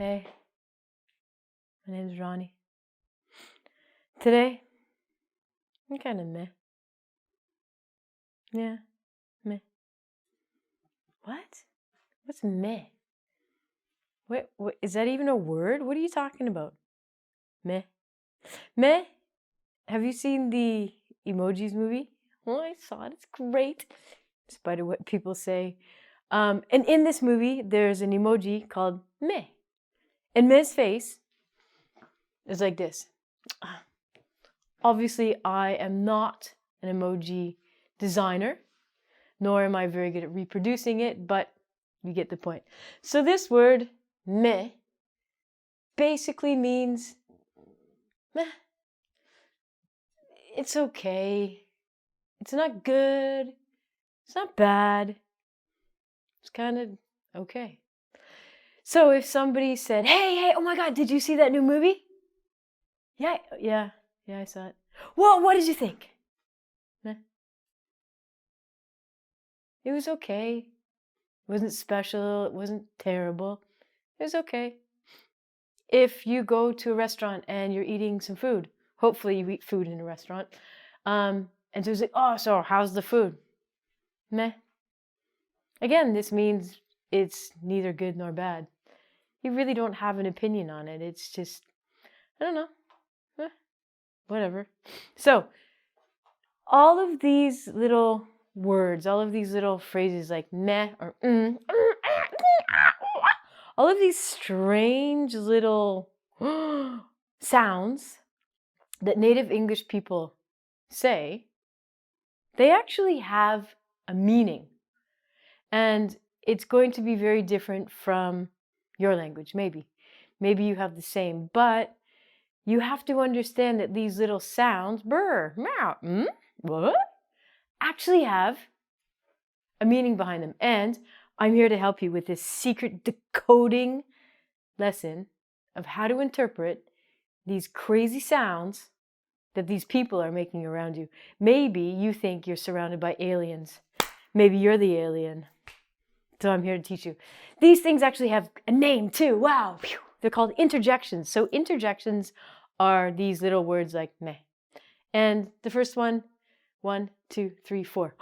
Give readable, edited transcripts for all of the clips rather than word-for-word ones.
Hey, my name's Ronnie. Today, I'm kind of meh. Yeah, meh. What? What's meh? What, is that even a word? What are you talking about? Meh. Meh? Have you seen the Emojis movie? Well, I saw it. It's great, despite what people say. And in this movie, there's an emoji called meh. And meh's face is like this. Obviously, I am not an emoji designer, nor am I very good at reproducing it, but you get the point. So this word, meh, basically means meh. It's okay. It's not good. It's not bad. It's kind of okay. So if somebody said, hey, oh my God, did you see that new movie? Yeah, I saw it. Well, what did you think? Meh. It was okay. It wasn't special. It wasn't terrible. It was okay. If you go to a restaurant and you're eating some food, hopefully you eat food in a restaurant, and so it's like, oh, so how's the food? Meh. Again, this means it's neither good nor bad. You really don't have an opinion on it. It's just, I don't know, whatever. So, all of these little words, all of these little phrases like meh or all of these strange little sounds that native English people say, they actually have a meaning. And it's going to be very different from your language, maybe. Maybe you have the same, but you have to understand that these little sounds, brr, meow, what, actually have a meaning behind them. And I'm here to help you with this secret decoding lesson of how to interpret these crazy sounds that these people are making around you. Maybe you think you're surrounded by aliens. Maybe you're the alien. So I'm here to teach you. These things actually have a name too. Wow. They're called interjections. So interjections are these little words like meh. And the first one, 1, 2, 3, 4.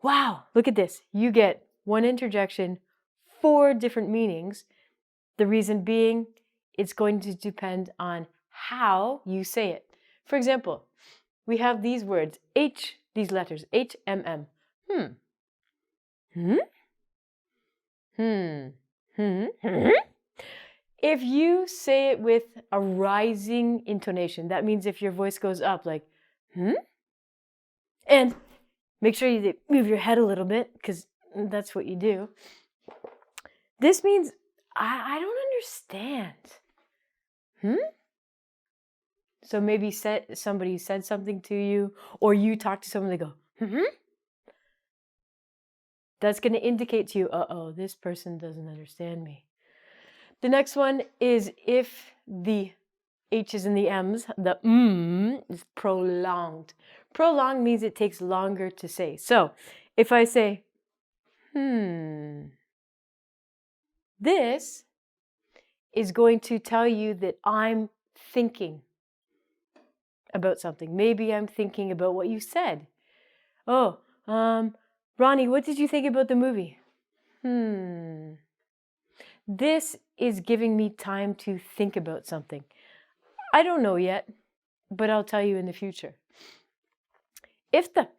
Wow, look at this. You get one interjection, 4 different meanings. The reason being, it's going to depend on how you say it. For example, we have these words, these letters, HMM. If you say it with a rising intonation, that means if your voice goes up like, and make sure you move your head a little bit, because that's what you do. This means, I don't understand. So maybe somebody said something to you, or you talk to someone, they go, That's going to indicate to you, uh-oh, this person doesn't understand me. The next one is if the H's and the M's, the is prolonged. Prolonged means it takes longer to say. So if I say, this is going to tell you that I'm thinking about something. Maybe I'm thinking about what you said. Oh, Ronnie, what did you think about the movie? This is giving me time to think about something. I don't know yet, but I'll tell you in the future. If the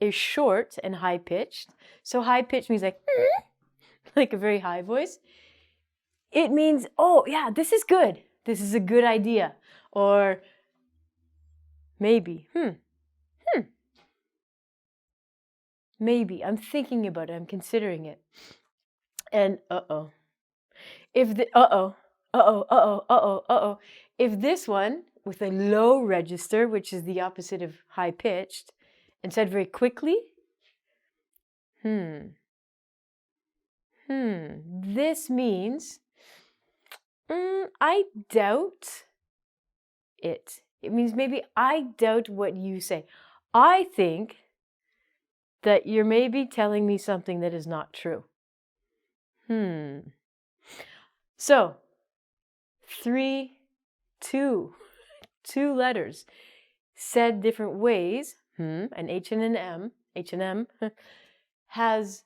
is short and high-pitched, so high-pitched means like a very high voice, it means, oh yeah, this is good. This is a good idea. Or maybe, maybe, I'm thinking about it, I'm considering it. And if the if this one with a low register, which is the opposite of high pitched, and said very quickly, this means I doubt it. It means maybe I doubt what you say. I think that you're maybe telling me something that is not true. So two letters said different ways, an H and an M, H&M, has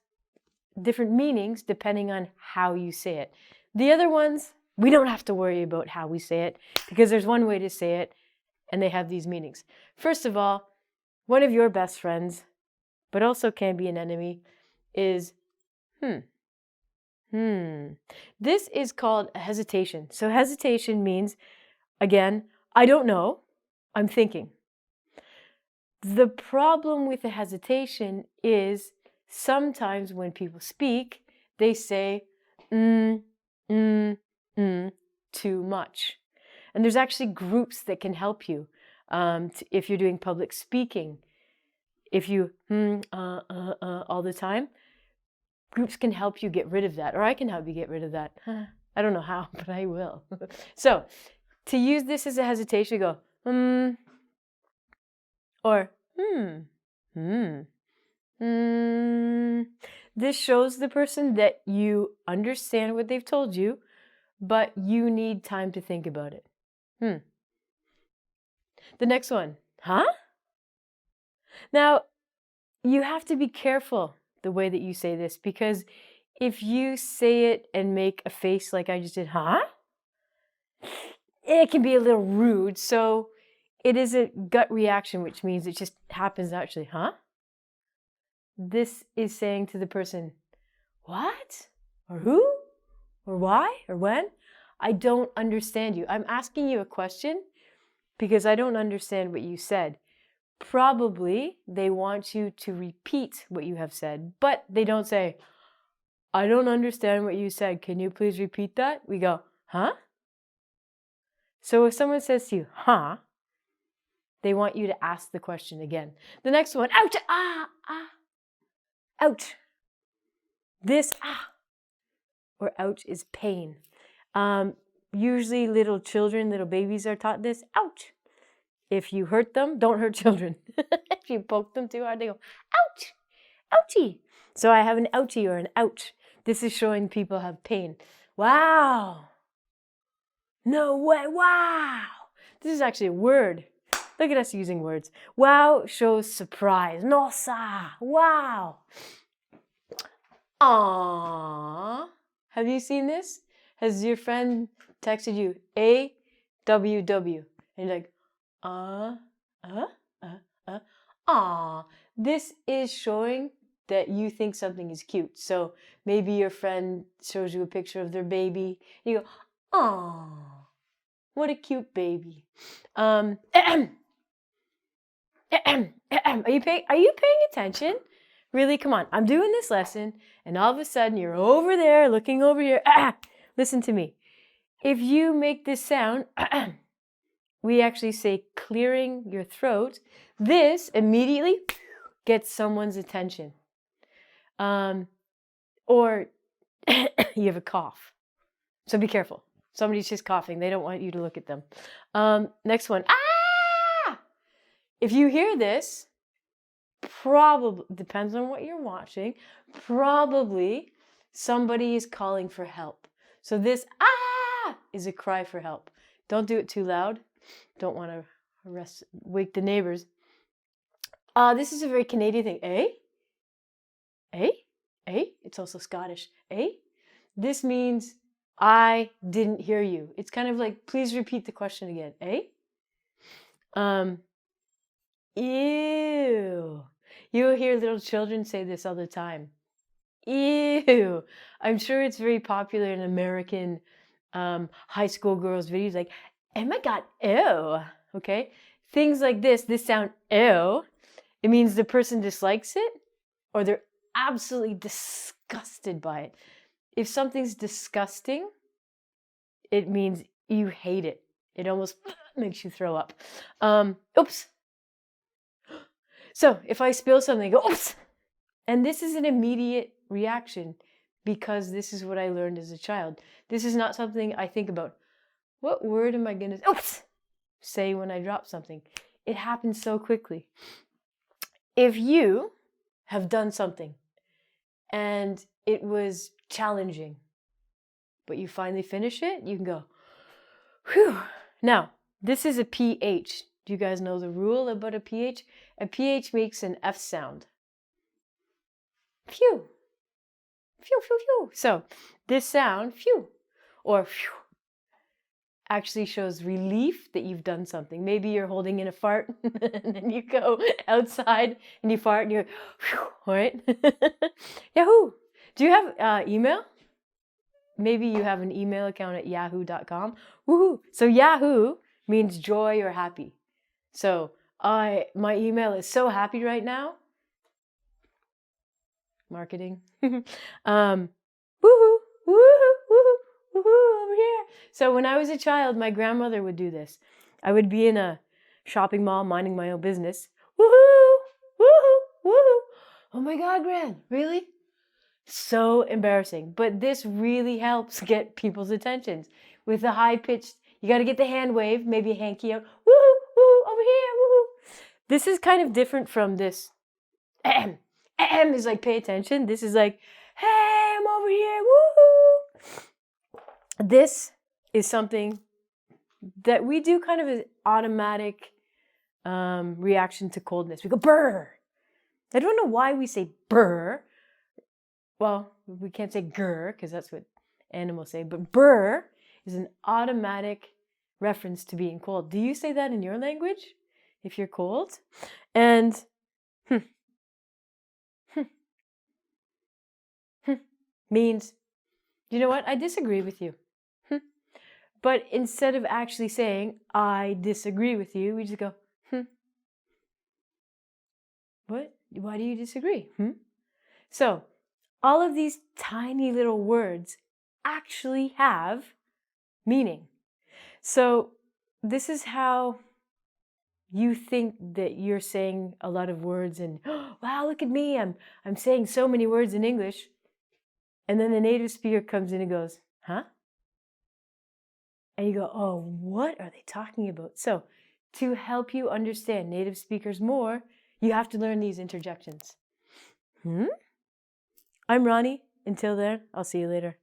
different meanings depending on how you say it. The other ones, we don't have to worry about how we say it because there's one way to say it and they have these meanings. First of all, one of your best friends, but also can be an enemy, is This is called a hesitation. So hesitation means, again, I don't know, I'm thinking. The problem with the hesitation is sometimes when people speak, they say too much. And there's actually groups that can help you if you're doing public speaking. If you all the time, groups can help you get rid of that, or I can help you get rid of that. I don't know how, but I will. So to use this as a hesitation, you go or This shows the person that you understand what they've told you, but you need time to think about it. The next one, huh? Now, you have to be careful the way that you say this, because if you say it and make a face like I just did, huh? It can be a little rude. So it is a gut reaction, which means it just happens naturally, huh? This is saying to the person, what? Or who? Or why? Or when? I don't understand you. I'm asking you a question because I don't understand what you said. Probably they want you to repeat what you have said, but they don't say, I don't understand what you said. Can you please repeat that? We go, huh? So if someone says to you, huh? They want you to ask the question again. The next one, ouch, ouch. This, or ouch is pain. Usually little children, little babies are taught this, ouch. If you hurt them, don't hurt children. If you poke them too hard, they go, ouch, ouchie. So I have an ouchie or an ouch. This is showing people have pain. Wow. No way, wow. This is actually a word. Look at us using words. Wow shows surprise. Nossa, wow. Aww. Have you seen this? Has your friend texted you AWW? And you're like, Aw, this is showing that you think something is cute. So maybe your friend shows you a picture of their baby. And you go, aw, what a cute baby. Are you paying attention? Really? Come on. I'm doing this lesson, and all of a sudden you're over there looking over here. Listen to me. If you make this sound, we actually say clearing your throat. This immediately gets someone's attention. Or you have a cough. So be careful. Somebody's just coughing. They don't want you to look at them. Next one. If you hear this, probably, depends on what you're watching, probably somebody is calling for help. So this is a cry for help. Don't do it too loud. Don't want to wake the neighbors. This is a very Canadian thing. It's also Scottish. This means I didn't hear you. It's kind of like, please repeat the question again. Ew. You'll hear little children say this all the time. Ew. I'm sure it's very popular in American high school girls' videos, like, oh my God, ew. Okay? Things like this sound ew. It means the person dislikes it or they're absolutely disgusted by it. If something's disgusting, it means you hate it. It almost makes you throw up. Oops. So if I spill something, I go, oops. And this is an immediate reaction because this is what I learned as a child. This is not something I think about. What word am I going to say when I drop something? It happens so quickly. If you have done something and it was challenging, but you finally finish it, you can go, Whew. Now, this is a PH. Do you guys know the rule about a PH? A PH makes an F sound. Phew. Phew, phew, phew. So this sound, phew, or phew, actually shows relief that you've done something. Maybe you're holding in a fart and then you go outside and you fart and you're, phew, all right? Yahoo! Do you have email? Maybe you have an email account at yahoo.com. Woohoo! So Yahoo means joy or happy. So my email is so happy right now. Marketing. Woohoo! Woohoo! Woohoo! Woohoo! Over here. So when I was a child, my grandmother would do this. I would be in a shopping mall minding my own business. Woohoo! Woohoo! Woohoo! Oh my God, Gran, really? So embarrassing. But this really helps get people's attentions. With the high pitched, you got to get the hand wave, maybe a hanky out. Woohoo! Woohoo! Over here! Woohoo! This is kind of different from this. Ahem. Ahem is like pay attention. This is like, hey, I'm over here. Woohoo! This is something that we do kind of an automatic reaction to coldness. We go brr. I don't know why we say brr. Well, we can't say grr because that's what animals say, but brr is an automatic reference to being cold. Do you say that in your language if you're cold? And means, you know what? I disagree with you. But instead of actually saying, I disagree with you, we just go, What? Why do you disagree? So, all of these tiny little words actually have meaning. So, this is how you think that you're saying a lot of words and, wow, look at me, I'm saying so many words in English. And then the native speaker comes in and goes, huh? And you go, oh, what are they talking about? So, to help you understand native speakers more, you have to learn these interjections. I'm Ronnie. Until then, I'll see you later.